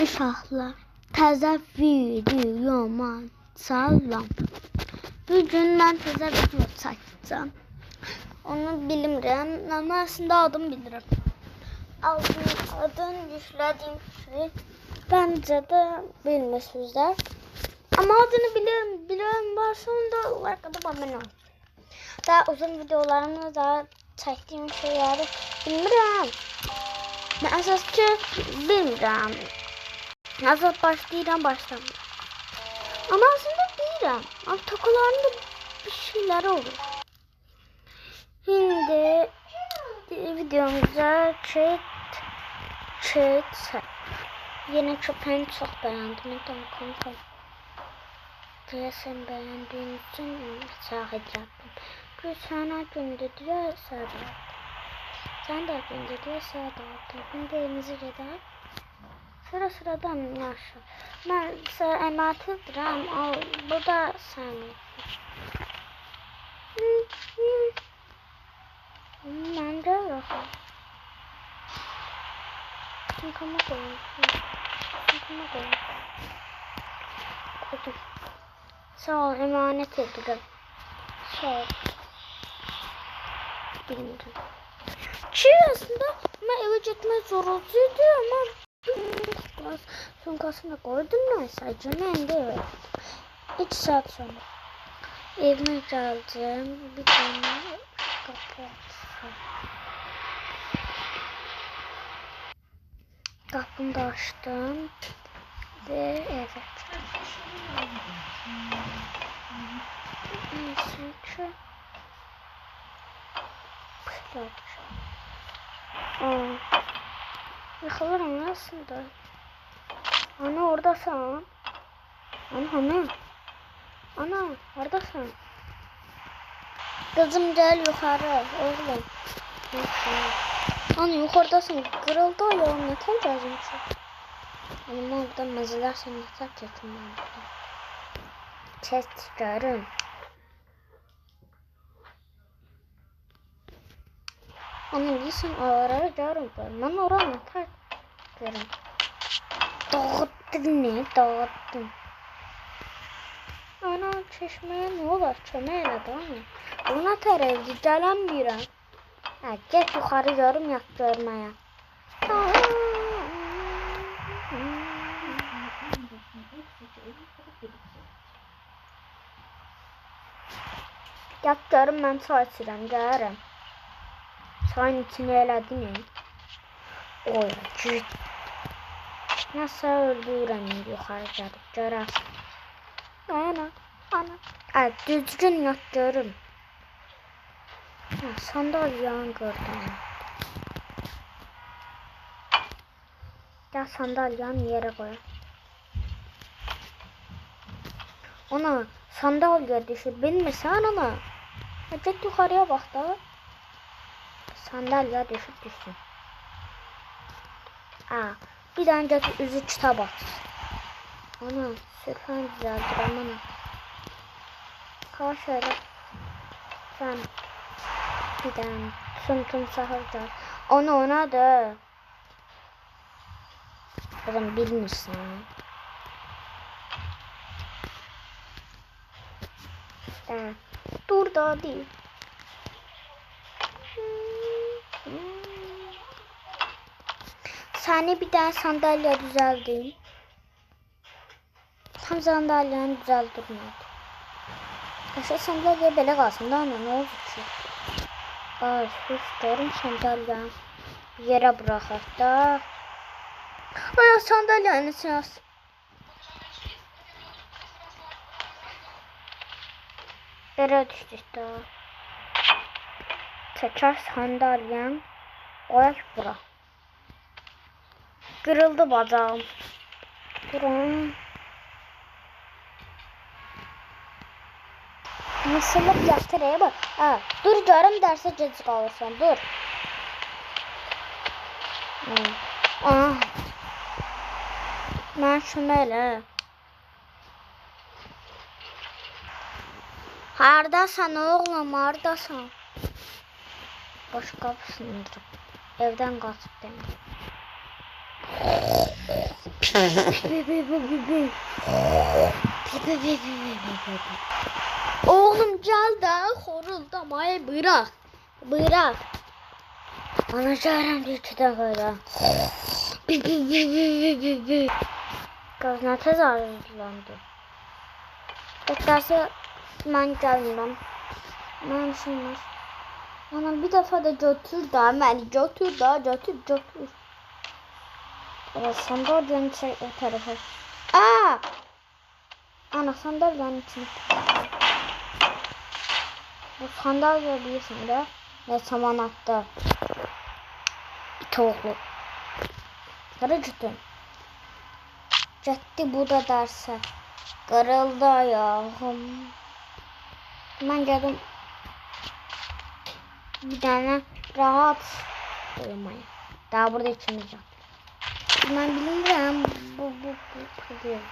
Uşaqlar, təzə videoma salam. Bugün mən təzə video çəkəcəm. Onu bilmirəm, amma əslində adını bilirəm. Adını yüklədiyim şey bəncə də bilmirsizlər. Amma adını bilirəm varsa onda like atıp abone olun. Daha uzun videolarımda da çəkdiyim şeyləri bilmirəm. Mən əsas ki bilmirəm. Nasıl başlamıyorum. Ama aslında bilirəm. Ama tokalarında bir şeyler olur. Şimdi videomuza yeni köpeğini çok beğendim. Kanka. Sen beğendiğin için şahit yaptım. Bir sana günde diye sarı. Sen de günde diye sarı attın. Şimdi elimizi gider. Sıradan yaşa. Ben sana emanet edirəm. Al, bu da sənin. Mən də yoxam. Kama koyun. Koydum. Sağ ol, emanet edirəm. Sağ ol. Bilmirəm. Ki aslında mən evə getmək zorunluydu, amma Sonkasını koydum neyse canım evet. 2 saat sonra evime geldim, bir tane kapımı da açtım ve evet. Neyse ki yakalarım aslında. Ana oradasın. Ana oradasın. Kızım gel yukarı oğlum. Ana yukarıdasın. Kırıldı ayağım yeter gözüm şu. Ama orada mezeler seni yeter kesin ben burada. Çektirim. Ana değilsin ağırları görüm. Ben oranı yeter görüm. Dağıttın. Ana çeşmeye ne olur? Çömeyle değil mi? Ona tereydi. Gələnmirəm. Get yukarı görüm yak görmeye. Yak görüm mən çay içirəm. Gəlirəm. Çayın içini elədin. Oy cüt. Nasıl öldürürəm yukarı gəlib görərsən. Ana. Düzgün yat görüm. Sandalyanı gördüm. Gel sandalyanı yere koy. Ona sandalya düşür. Bilmirsən ana. Get yukarıya bak da. Sandalya düşüp düşsün. Bir tane de üzü kitap at. Ana sürfen güzeldir ana. Kal şöyle. Sen bir tane tüm sahırlar. Ona da. O zaman bilmirsin. Dur da değil. Seni bir tane sandalye düzeldim. Tam sandalyenin güzel durmadı. Aşağı sandalye belə qalsın da ana ne oldu ki? Sus diyorum sandalyeyi yere bırakaq da. Ay sandalyenin içine as. Yere düşdük da. Çəkər sandalyem qoyaq bura. Kırıldı bacağım. Durun. Nasılıp yatıraya bak. Dur görüm derse gec kalırsan. Dur. Ben şunu elə. Hardasan oğlum hardasan. Boş kapısını indirip evden kaçıp beni. Oğlum gel de horuldamayı bırak. Bırak. Bana çağıran bir kadar. Kız ne tez arzulandı. Beklerse ben gelmem. Ben şeymiş. Bana bir defa da götür da beni götür. Evet sandalyenin o tarafa. Aa! Ana sandalyenin içine. Bu sandalye bilirsin de. Ne saman attı. Bir tavuklu. Sarı cütün. Ciddi bu da derse. Kırıldı ayağım. Ben geldim. Bir tane rahat uyumaya. Daha burada içmeyeceğim. Ben bilmiyorum. Bu kızıyordu.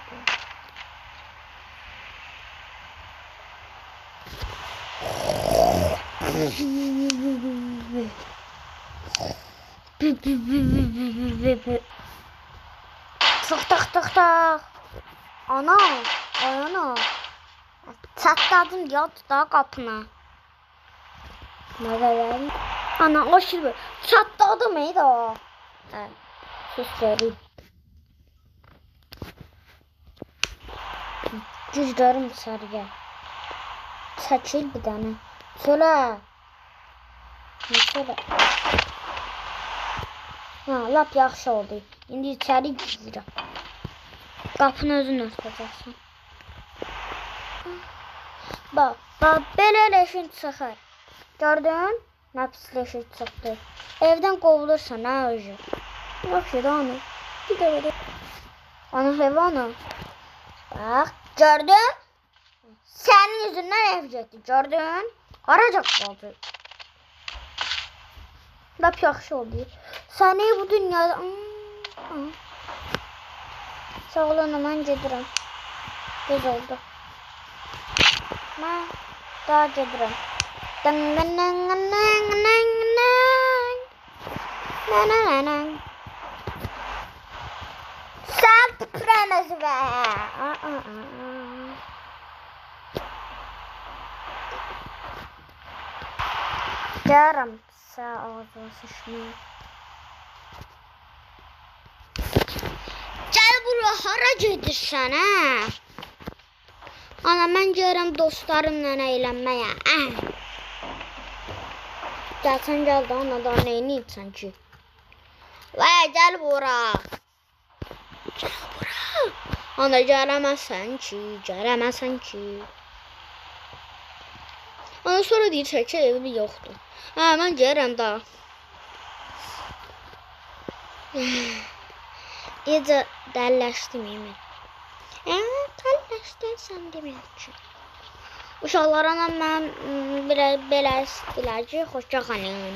Tak. Ana. Ana. Çatladın ya da kapına. Nereden? Ana o şimdi çatladı mıydı o? Evet. Sus vereyim. Cüzdarım sarıya. Saçıl bir tane. Söyle. Ne söyle? Ha, lap yaxşı oldu. İndi içeri girirəm. Qapını özün örtəcəksən. Bax, belə leşin çıxır. Gördün? Nə pis leşin çıxdı. Evdən qovulursan, ha özü. Yaxşı da onu. Bir də belə. Ana heyvanı. Bax, gördün? Sənin yüzündən ev getdi, gördün? Haracaq qaldı. Lap yaxşı oldu. Səni bu dünyada... Sağ olun, mən gedirəm. Göz oldu. Mən daha gedirəm. Sən tüpürəməz və... Yarım sağ ağzına sıçmıyor. Gel buraya hara gedirsən hə? Ana mən görəm dostlarımla əylənməyə. Gəlsən gəl də ana da neyini içsən ki? Vay gel bura. Gel bura. Ana gələməsən ki. Ondan sonra deyirsən ki evi yoxdur. Hə mən gəlirəm daha. İyice dəlləşdim yemin. Dəlləşdin sən demək ki. Uşaqlarına mən belə istəyirlər ki, xoşça qalın.